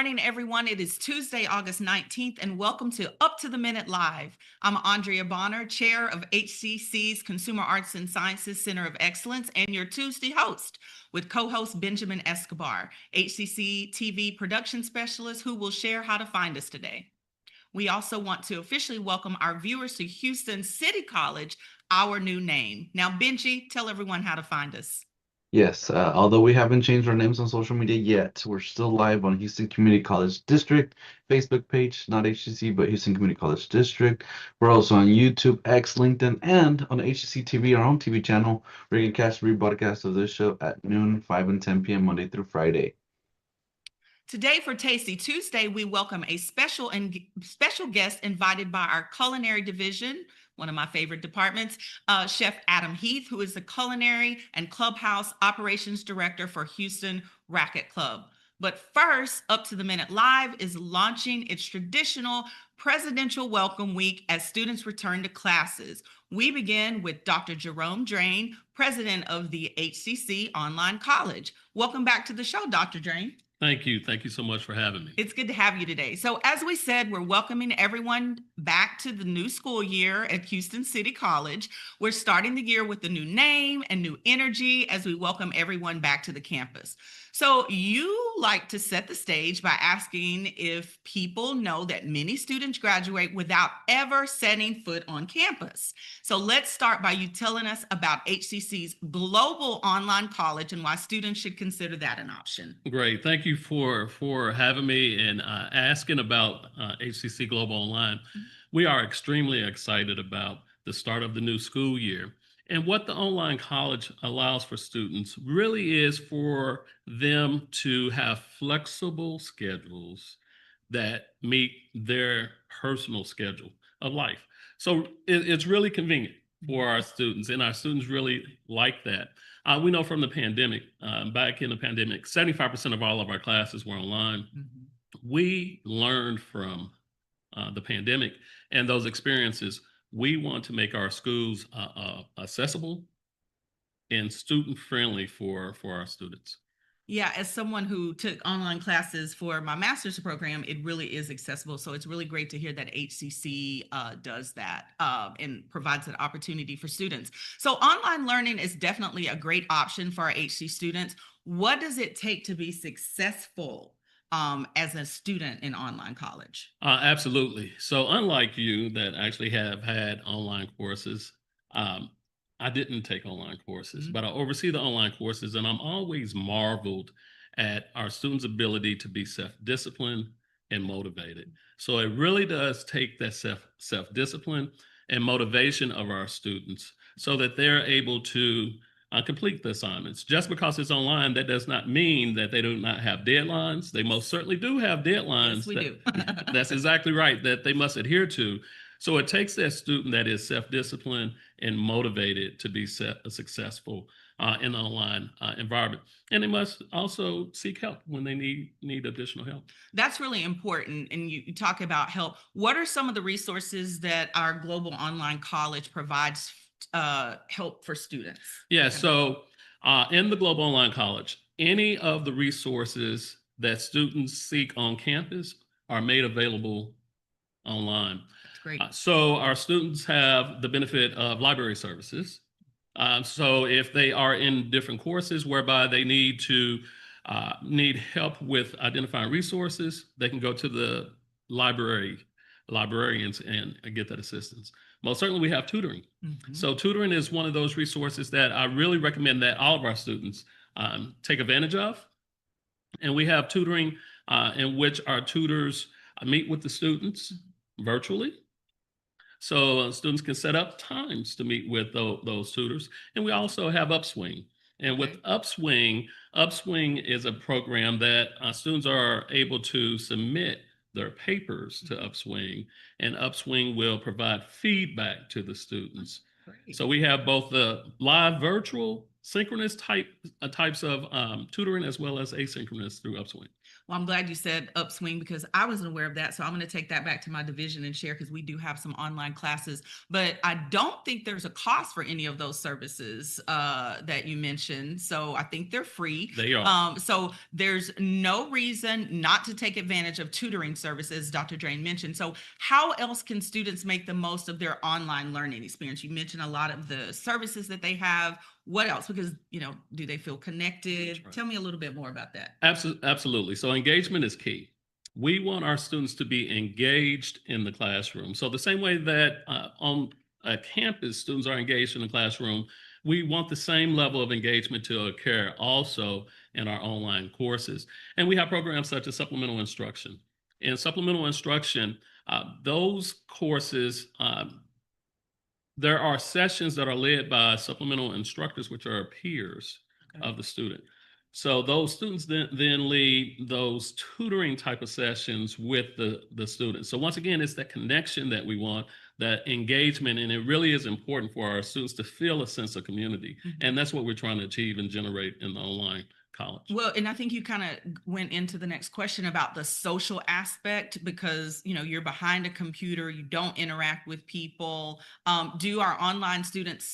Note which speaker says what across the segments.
Speaker 1: morning, everyone. It is Tuesday, August 19th, and welcome to Up to the Minute Live. I'm Andrea Bonner, chair of HCC's Consumer Arts and Sciences Center of Excellence, and your Tuesday host, with co-host Benjamin Escobar, HCCTV production specialist, who will share how to find us today. We also want to officially welcome our viewers to Houston City College, our new name. Now, Benji, tell everyone how to find us.
Speaker 2: Yes, although we haven't changed our names on social media yet, we're still live on Houston Community College District Facebook page, not HCC, but Houston Community College District. We're also on YouTube, X, LinkedIn, and on HCC TV, our own TV channel, where you can catch the rebroadcast of this show at noon, 5 and 10 p.m. Monday through Friday.
Speaker 1: Today for Tasty Tuesday, we welcome a special guest invited by our culinary division, one of my favorite departments, Chef Adam Heath, who is the Culinary and Clubhouse Operations Director for Houston Racquet Club. But first, Up to the Minute Live is launching its traditional Presidential Welcome Week as students return to classes. We begin with Dr. Jerome, president of the HCC Online College. Welcome back to the show, Dr. Drain.
Speaker 3: Thank you. Thank you so much for having me.
Speaker 1: It's good to have you today. So as we said, we're welcoming everyone back to the new school year at Houston City College. We're starting the year with a new name and new energy as we welcome everyone back to the campus. So you like to set the stage by asking if people know that many students graduate without ever setting foot on campus. So let's start by you telling us about HCC's global online college and why students should consider that an option.
Speaker 3: Great. Thank you for having me and asking about HCC Global Online. We are extremely excited about the start of the new school year. And what the online college allows for students really is for them to have flexible schedules that meet their personal schedule of life. So it's really convenient for our students, and our students really like that. We know from the pandemic, back in the pandemic, 75% of all of our classes were online. We learned from the pandemic and those experiences. We want to make our schools accessible and student-friendly for our students.
Speaker 1: Yeah, as someone who took online classes for my master's program, it really is accessible. So it's really great to hear that HCC does that and provides an opportunity for students. So online learning is definitely a great option for our HC students. What does it take to be successful as a student in online college?
Speaker 3: Absolutely. So unlike you that actually have had online courses, I didn't take online courses, but I oversee the online courses, and I'm always marveled at our students' ability to be self-disciplined and motivated. So it really does take that self-discipline and motivation of our students so that they're able to complete the assignments. Just because it's online, that does not mean that they do not have deadlines. They most certainly do have deadlines.
Speaker 1: Yes, we do.
Speaker 3: That's exactly right, that they must adhere to. So it takes that student that is self-disciplined and motivated to be successful in the online environment. And they must also seek help when they need additional help.
Speaker 1: That's really important. And you talk about help. What are some of the resources that our global online college provides help for students?
Speaker 3: Yeah, so in the Global Online College, any of the resources that students seek on campus are made available online.
Speaker 1: Great.
Speaker 3: So our students have the benefit of library services. So if they are in different courses whereby they need help with identifying resources, they can go to the librarians and get that assistance. Most certainly we have tutoring. So tutoring is one of those resources that I really recommend that all of our students take advantage of. And we have tutoring in which our tutors meet with the students virtually. So students can set up times to meet with those tutors. And we also have Upswing. And with Upswing is a program that students are able to submit their papers to Upswing, and Upswing will provide feedback to the students. Great. So we have both the live virtual synchronous types of tutoring as well as asynchronous through Upswing.
Speaker 1: Well, I'm glad you said upswing because I wasn't aware of that. So I'm going to take that back to my division and share because we do have some online classes, but I don't think there's a cost for any of those services that you mentioned. So I think they're free.
Speaker 3: They are.
Speaker 1: So there's no reason not to take advantage of tutoring services, Dr. Drain mentioned. So how else can students make the most of their online learning experience? You mentioned a lot of the services that they have. What else? Because, do they feel connected?
Speaker 3: Right.
Speaker 1: Tell me a little bit more about that.
Speaker 3: Absolutely. So engagement is key. We want our students to be engaged in the classroom. So the same way that on a campus, students are engaged in the classroom, we want the same level of engagement to occur also in our online courses. And we have programs such as supplemental instruction. In supplemental instruction, those courses, there are sessions that are led by supplemental instructors, which are peers of the student. So those students then lead those tutoring type of sessions with the students. So once again, it's that connection that we want, that engagement, and it really is important for our students to feel a sense of community. And that's what we're trying to achieve and generate in the online college.
Speaker 1: Well, and I think you kind of went into the next question about the social aspect because, you're behind a computer, you don't interact with people. Do our online students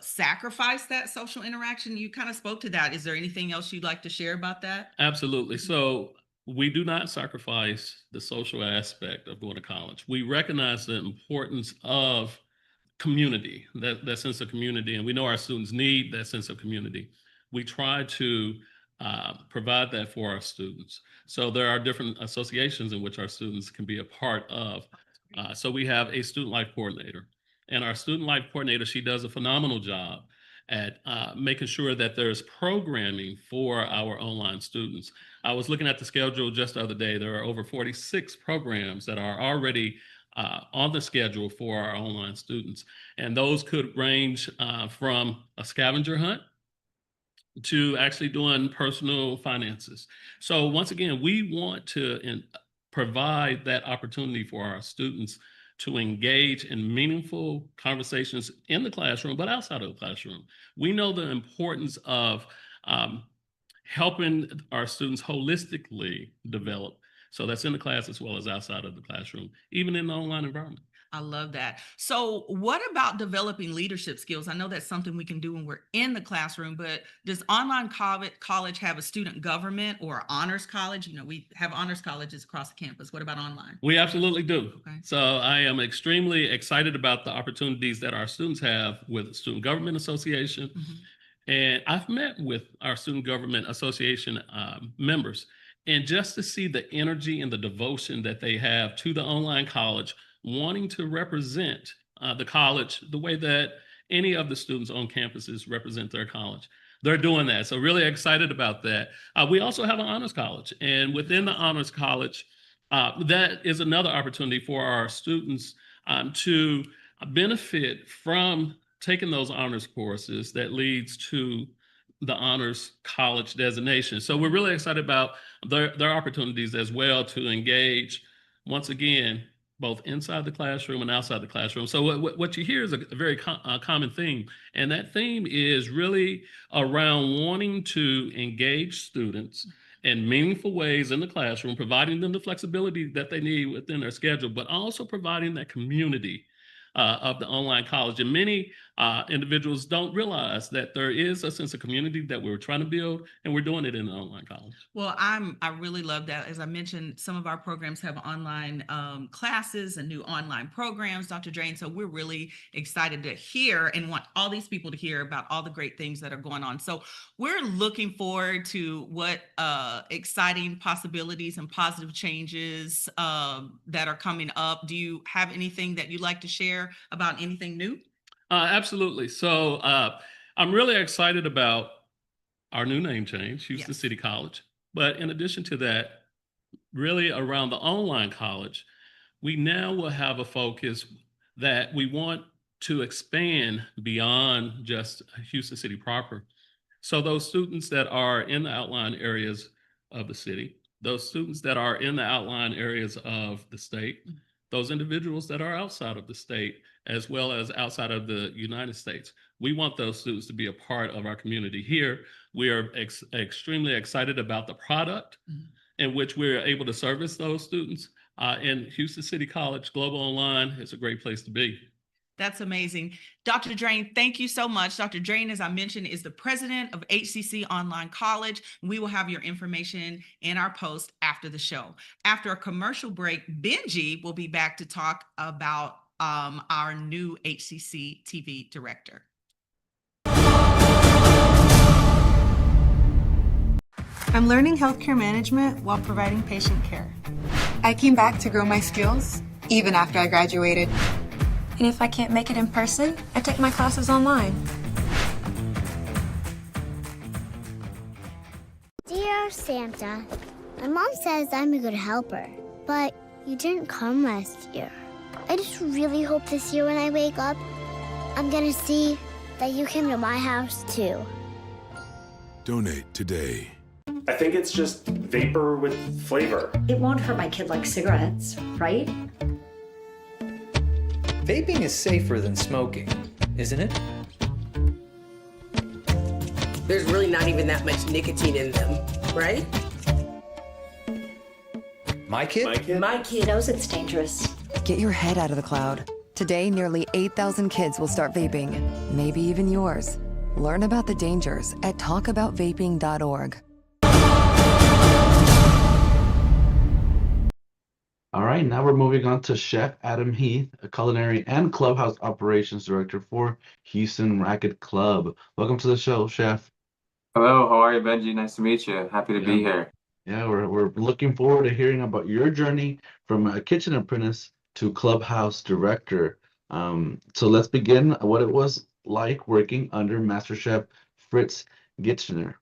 Speaker 1: sacrifice that social interaction? You kind of spoke to that. Is there anything else you'd like to share about that?
Speaker 3: Absolutely. So we do not sacrifice the social aspect of going to college. We recognize the importance of community, that sense of community, and we know our students need that sense of community. We try to provide that for our students. So there are different associations in which our students can be a part of. So we have a student life coordinator, and our student life coordinator, she does a phenomenal job at making sure that there's programming for our online students. I was looking at the schedule just the other day. There are over 46 programs that are already on the schedule for our online students. And those could range from a scavenger hunt to actually doing personal finances. So once again, we want to provide that opportunity for our students to engage in meaningful conversations in the classroom, but outside of the classroom. We know the importance of helping our students holistically develop. So that's in the class as well as outside of the classroom, even in the online environment.
Speaker 1: I love that. So what about developing leadership skills? I know that's something we can do when we're in the classroom, but does online college have a student government or honors college? We have honors colleges across the campus. What about online?
Speaker 3: We absolutely do.
Speaker 1: Okay.
Speaker 3: So I am extremely excited about the opportunities that our students have with the Student Government Association. And I've met with our Student Government Association members, and just to see the energy and the devotion that they have to the online college, wanting to represent the college the way that any of the students on campuses represent their college. They're doing that. So really excited about that. We also have an honors college, and within the honors college, that is another opportunity for our students to benefit from taking those honors courses that leads to the honors college designation. So we're really excited about their opportunities as well to engage, once again, both inside the classroom and outside the classroom. So what you hear is a very common theme, and that theme is really around wanting to engage students in meaningful ways in the classroom, providing them the flexibility that they need within their schedule, but also providing that community of the online college. And many individuals don't realize that there is a sense of community that we're trying to build, and we're doing it in the online college.
Speaker 1: Well, I really love that. As I mentioned, some of our programs have online classes and new online programs, Dr. Drain. So we're really excited to hear and want all these people to hear about all the great things that are going on. So we're looking forward to what exciting possibilities and positive changes that are coming up. Do you have anything that you'd like to share about anything new?
Speaker 3: Absolutely. So I'm really excited about our new name change, Houston
Speaker 1: Yes.
Speaker 3: City College. But in addition to that, really around the online college, we now will have a focus that we want to expand beyond just Houston City proper. So those students that are in the outlying areas of the city, those students that are in the outlying areas of the state, those individuals that are outside of the state, as well as outside of the United States. We want those students to be a part of our community here. We are extremely excited about the product in which we're able to service those students. And Houston City College Global Online is a great place to be.
Speaker 1: That's amazing. Dr. Drain, thank you so much. Dr. Drain, as I mentioned, is the president of HCC Online College. We will have your information in our post after the show. After a commercial break, Benji will be back to talk about our new HCC TV director.
Speaker 4: I'm learning healthcare management while providing patient care.
Speaker 5: I came back to grow my skills, even after I graduated.
Speaker 6: And if I can't make it in person, I take my classes online.
Speaker 7: Dear Santa, my mom says I'm a good helper, but you didn't come last year. I just really hope this year when I wake up, I'm gonna see that you came to my house too.
Speaker 8: Donate today.
Speaker 9: I think it's just vapor with flavor.
Speaker 10: It won't hurt my kid like cigarettes, right?
Speaker 11: Vaping is safer than smoking, isn't it?
Speaker 12: There's really not even that much nicotine in them, right?
Speaker 11: My kid?
Speaker 10: My kid knows it's dangerous.
Speaker 13: Get your head out of the cloud. Today, nearly 8,000 kids will start vaping, maybe even yours. Learn about the dangers at talkaboutvaping.org.
Speaker 2: All right, now we're moving on to Chef Adam Heath, a culinary and clubhouse operations director for Houston Racquet Club. Welcome to the show, Chef.
Speaker 14: Hello, how are you, Benji? Nice to meet you. Happy to be here.
Speaker 2: Yeah, we're looking forward to hearing about your journey from a kitchen apprentice to clubhouse director. So let's begin what it was like working under Master Chef Fritz Gitzner.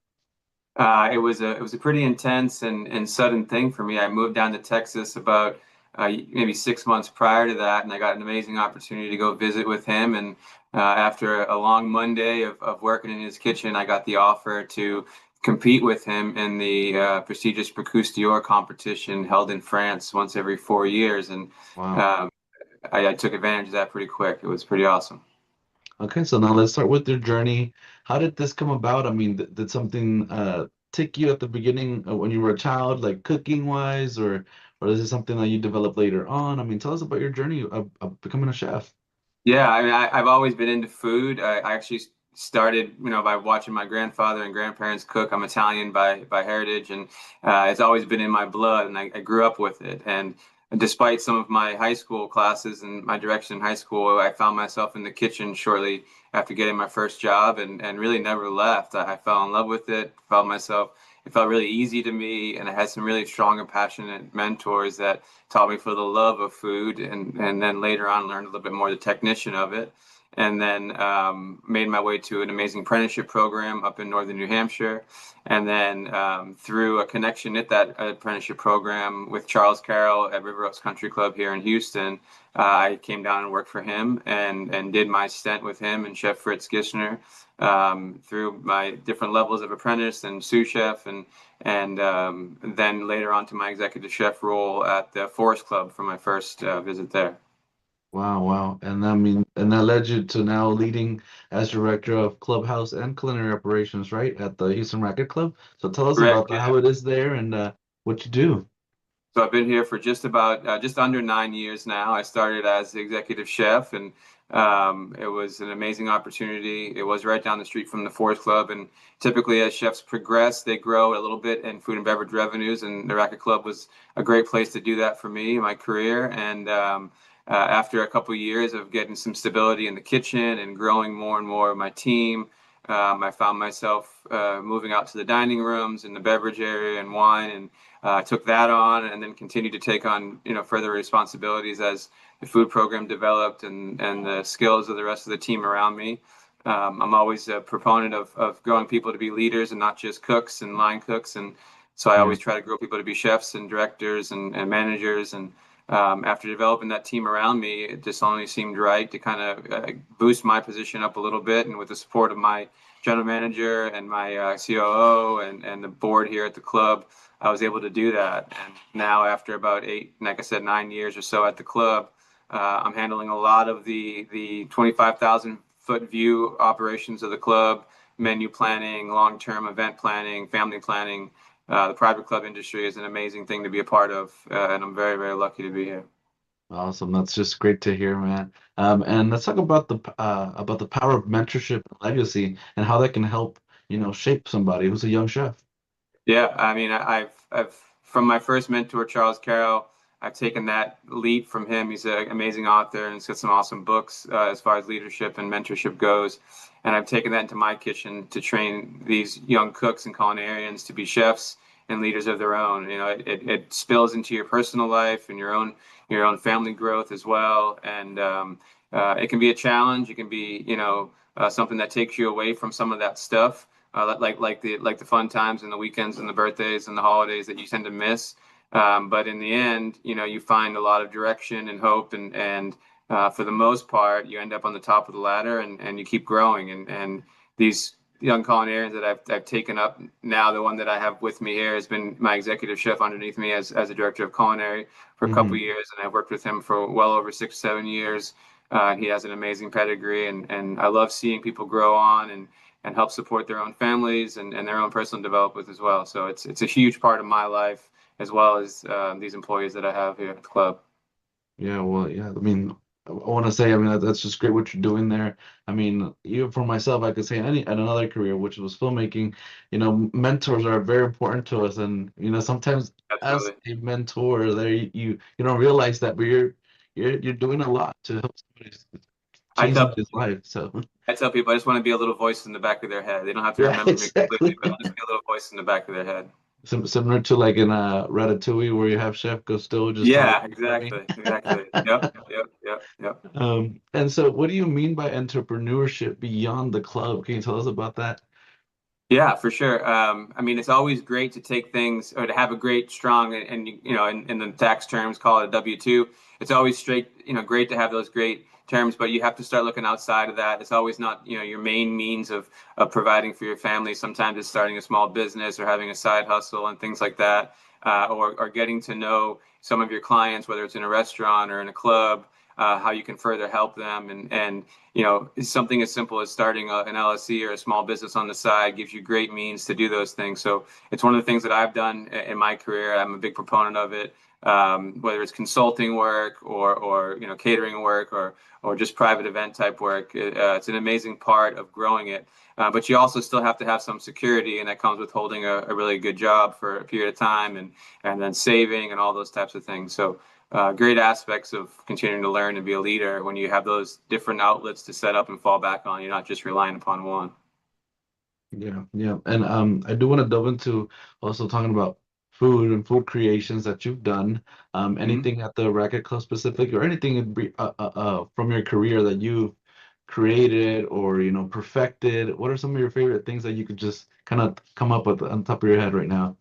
Speaker 14: It was a pretty intense and sudden thing for me. I moved down to Texas about maybe 6 months prior to that, and I got an amazing opportunity to go visit with him. And after a long Monday of working in his kitchen, I got the offer to compete with him in the prestigious Bocuse d'Or competition held in France once every 4 years. And
Speaker 2: Wow.
Speaker 14: I took advantage of that pretty quick. It was pretty awesome.
Speaker 2: Okay, so now let's start with your journey. How did this come about? I mean, did something tick you at the beginning when you were a child, like cooking wise, or is it something that you developed later on? I mean, tell us about your journey of becoming a chef.
Speaker 14: Yeah, I mean, I've always been into food. I actually started, by watching my grandfather and grandparents cook. I'm Italian by heritage, and it's always been in my blood, and I grew up with it. And despite some of my high school classes and my direction in high school, I found myself in the kitchen shortly after getting my first job, and really never left. I fell in love with it, it felt really easy to me, and I had some really strong and passionate mentors that taught me for the love of food, and then later on learned a little bit more the technician of it. And then made my way to an amazing apprenticeship program up in northern New Hampshire. And then through a connection at that apprenticeship program with Charles Carroll at River Oaks Country Club here in Houston, I came down and worked for him and did my stint with him and Chef Fritz Gitzner through my different levels of apprentice and sous chef, and then later on to my executive chef role at the Forest Club for my first visit there.
Speaker 2: Wow. And that led you to now leading as director of clubhouse and culinary operations, right, at the Houston Racquet Club. So tell us about how it is there and what you do.
Speaker 14: So I've been here for just under 9 years now. I started as the executive chef, and it was an amazing opportunity. It was right down the street from the Forest Club, and typically as chefs progress, they grow a little bit in food and beverage revenues, and the Racquet Club was a great place to do that for me in my career. And after a couple of years of getting some stability in the kitchen and growing more and more of my team, I found myself moving out to the dining rooms in the beverage area and wine, and took that on, and then continued to take on further responsibilities as the food program developed and the skills of the rest of the team around me. I'm always a proponent of growing people to be leaders and not just cooks and line cooks, and so I always try to grow people to be chefs and directors and managers. And after developing that team around me, it just only seemed right to kind of boost my position up a little bit. And with the support of my general manager and my COO and the board here at the club, I was able to do that. And now after about 9 years or so at the club, I'm handling a lot of the 25,000 foot view operations of the club, menu planning, long-term event planning, family planning, the private club industry is an amazing thing to be a part of, and I'm very, very lucky to be here.
Speaker 2: Awesome. That's just great to hear, man. And let's talk about the power of mentorship and legacy and how that can help, shape somebody who's a young chef.
Speaker 14: Yeah, I mean, I've from my first mentor, Charles Carroll, I've taken that leap from him. He's an amazing author and he's got some awesome books as far as leadership and mentorship goes. And I've taken that into my kitchen to train these young cooks and culinarians to be chefs and leaders of their own. It spills into your personal life and your own family growth as well. And it can be a challenge. It can be, something that takes you away from some of that stuff, like the fun times and the weekends and the birthdays and the holidays that you tend to miss. But in the end, you find a lot of direction and hope, and for the most part, you end up on the top of the ladder and you keep growing. And these young culinarians that I've taken up now, the one that I have with me here has been my executive chef underneath me as a director of culinary for a couple of years, and I've worked with him for well over 6-7 years. He has an amazing pedigree, and I love seeing people grow on and help support their own families and their own personal development as well. So it's a huge part of my life, as well as these employees that I have here at the club.
Speaker 2: Yeah, well, yeah. I mean, I want to say, that's just great what you're doing there. I mean, even for myself, I could say in another career, which was filmmaking, mentors are very important to us. And, sometimes
Speaker 14: Absolutely.
Speaker 2: as a mentor there, you don't realize that, but you're doing a lot to help somebody change somebody's life. So
Speaker 14: I tell people I just want to be a little voice in the back of their head. They don't have to remember me completely, but I'll just be a little voice in the back of their head.
Speaker 2: Similar to like in Ratatouille, where you have Chef Gusteau just
Speaker 14: Exactly. Yep.
Speaker 2: And so what do you mean by entrepreneurship beyond the club? Can you tell us about that?
Speaker 14: Yeah, for sure. I mean, it's always great to take things or to have a great, strong, and in the tax terms, call it a W-2. It's always great to have those great terms, but you have to start looking outside of that. It's always not, your main means of providing for your family. Sometimes it's starting a small business or having a side hustle and things like that, or getting to know some of your clients, whether it's in a restaurant or in a club, how you can further help them. And something as simple as starting an LLC or a small business on the side gives you great means to do those things. So it's one of the things that I've done in my career. I'm a big proponent of it. Whether it's consulting work or catering work or just private event type work, it's an amazing part of growing it. But you also still have to have some security, and that comes with holding a really good job for a period of time and then saving and all those types of things. So great aspects of continuing to learn and be a leader when you have those different outlets to set up and fall back on. You're not just relying upon one.
Speaker 2: Yeah. And I do want to delve into also talking about food and food creations that you've done. Anything at the Racquet Club specific, or anything from your career that you've created or perfected? What are some of your favorite things that you could just kind of come up with on top of your head right now?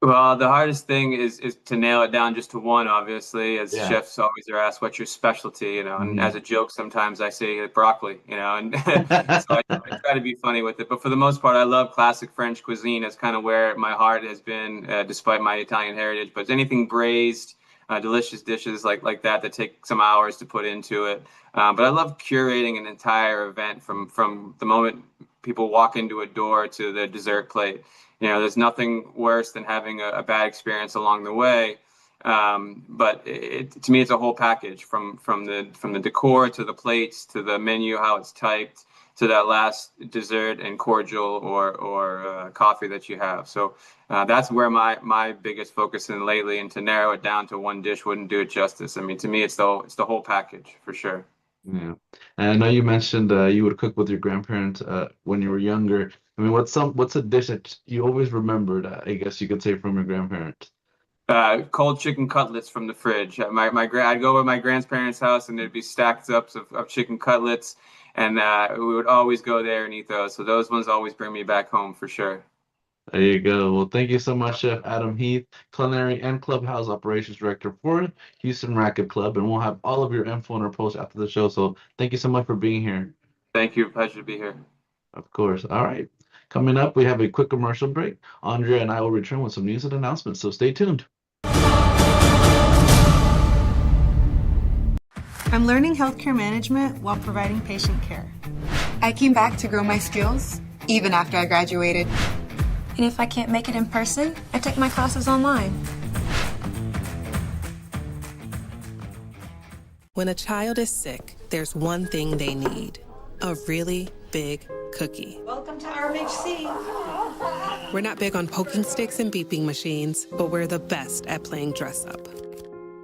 Speaker 14: Well, the hardest thing is to nail it down just to one, obviously, as chefs always are asked, what's your specialty, and as a joke, sometimes I say broccoli, and so I try to be funny with it. But for the most part, I love classic French cuisine. That's kind of where my heart has been, despite my Italian heritage. But anything braised, delicious dishes like that take some hours to put into it. But I love curating an entire event from the moment people walk into a door to the dessert plate. There's nothing worse than having a bad experience along the way. But to me, it's a whole package from the decor to the plates to the menu, how it's typed, to that last dessert and cordial or coffee that you have. So that's where my biggest focus in lately, and to narrow it down to one dish wouldn't do it justice. I mean, to me, it's the whole package for sure.
Speaker 2: Yeah, and I know you mentioned you would cook with your grandparents when you were younger. I mean, what's a dish that you always remembered? I guess you could say from your grandparents.
Speaker 14: Cold chicken cutlets from the fridge. I'd go to my grandparents' house, and there'd be stacked up of chicken cutlets, and we would always go there and eat those. So those ones always bring me back home for sure.
Speaker 2: There you go. Well, thank you so much, Chef Adam Heath, Culinary and Clubhouse Operations Director for Houston Racquet Club. And we'll have all of your info in our post after the show. So thank you so much for being here.
Speaker 14: Thank you. Pleasure to be here.
Speaker 2: Of course. All right. Coming up, we have a quick commercial break. Andrea and I will return with some news and announcements. So stay tuned.
Speaker 4: I'm learning healthcare management while providing patient care.
Speaker 5: I came back to grow my skills even after I graduated.
Speaker 6: And if I can't make it in person, I take my classes online.
Speaker 15: When a child is sick, there's one thing they need: a really big cookie.
Speaker 4: Welcome to RMHC.
Speaker 15: We're not big on poking sticks and beeping machines, but we're the best at playing dress up.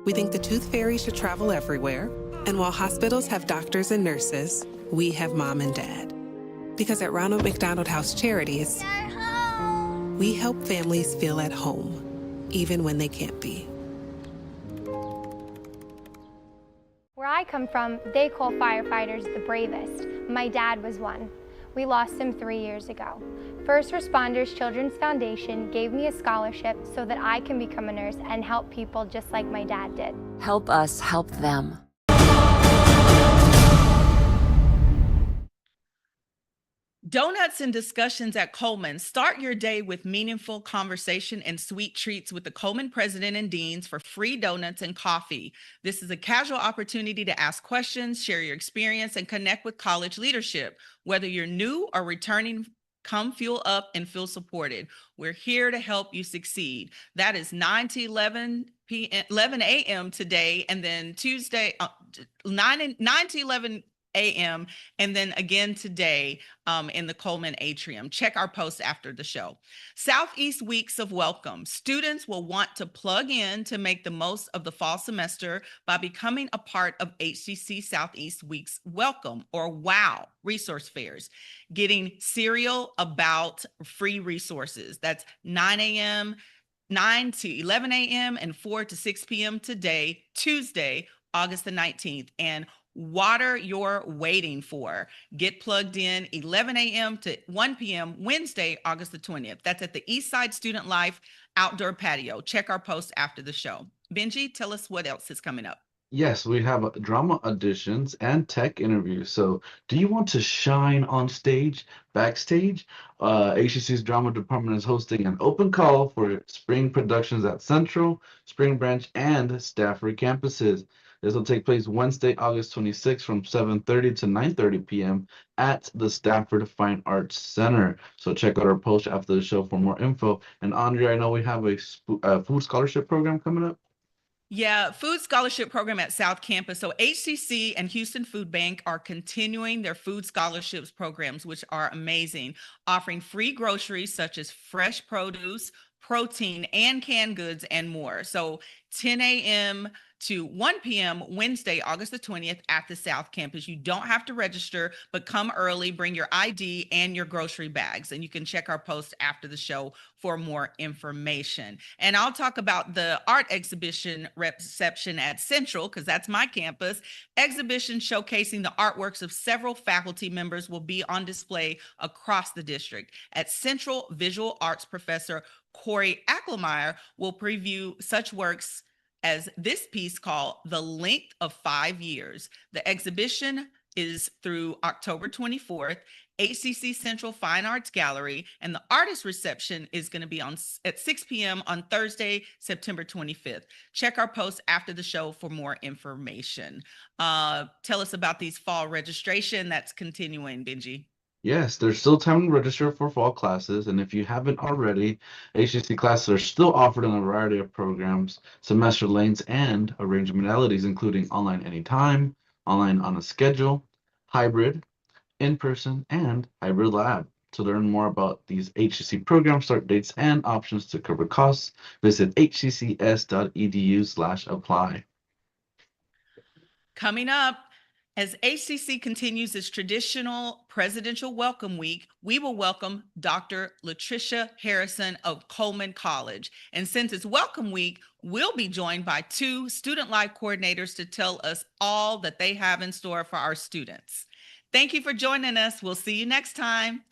Speaker 15: We think the Tooth Fairy should travel everywhere, and while hospitals have doctors and nurses, we have mom and dad. Because at Ronald McDonald House Charities, we help families feel at home, even when they can't be.
Speaker 16: Where I come from, they call firefighters the bravest. My dad was one. We lost him 3 years ago. First Responders Children's Foundation gave me a scholarship so that I can become a nurse and help people just like my dad did.
Speaker 13: Help us help them.
Speaker 1: Donuts and discussions at Coleman. Start your day with meaningful conversation and sweet treats with the Coleman president and deans for free donuts and coffee. This is a casual opportunity to ask questions, share your experience, and connect with college leadership. Whether you're new or returning, come fuel up and feel supported. We're here to help you succeed. That is 9 to 11 a.m. today, and then Tuesday, 9 to 11 a.m. and then again today in the Coleman Atrium. Check our post after the show. Southeast Weeks of Welcome. Students will want to plug in to make the most of the fall semester by becoming a part of HCC Southeast Weeks Welcome, or WOW, resource fairs. Getting serial about free resources. That's 9 to 11 a.m. and 4 to 6 p.m. today, Tuesday, August the 19th. And water you're waiting for. Get plugged in 11 a.m. to 1 p.m. Wednesday, August the 20th. That's at the Eastside Student Life Outdoor Patio. Check our post after the show. Benji, tell us what else is coming up.
Speaker 2: Yes, we have drama auditions and tech interviews. So, do you want to shine on stage, backstage? HCC's drama department is hosting an open call for spring productions at Central, Spring Branch, and Stafford campuses. This will take place Wednesday, August 26th from 7:30 to 9:30 p.m. at the Stafford Fine Arts Center. So check out our post after the show for more info. And Andrea, I know we have a food scholarship program coming up.
Speaker 1: Yeah, food scholarship program at South Campus. So HCC and Houston Food Bank are continuing their food scholarships programs, which are amazing, offering free groceries such as fresh produce, protein, and canned goods, and more. So 10 a.m. to 1 p.m. Wednesday, August the 20th at the South Campus. You don't have to register, but come early, bring your ID and your grocery bags. And you can check our post after the show for more information. And I'll talk about the art exhibition reception at Central, because that's my campus. Exhibition showcasing the artworks of several faculty members will be on display across the district. At Central, visual arts professor Corey Acklemeyer will preview such works as this piece called The Length of 5 Years. The exhibition is through October 24th, HCC Central Fine Arts Gallery, and the artist reception is going to be at 6 p.m. on Thursday, September 25th. Check our post after the show for more information. Tell us about these fall registration that's continuing, Benji.
Speaker 2: Yes, there's still time to register for fall classes, and if you haven't already, HCC classes are still offered in a variety of programs, semester lengths, and a range of modalities, including online anytime, online on a schedule, hybrid, in-person, and hybrid lab. To learn more about these HCC program start dates and options to cover costs, visit hccs.edu/apply.
Speaker 1: Coming up, as HCC continues its traditional presidential welcome week, we will welcome Dr. Latricia Harrison of Coleman College. And since it's welcome week, we'll be joined by 2 student life coordinators to tell us all that they have in store for our students. Thank you for joining us. We'll see you next time.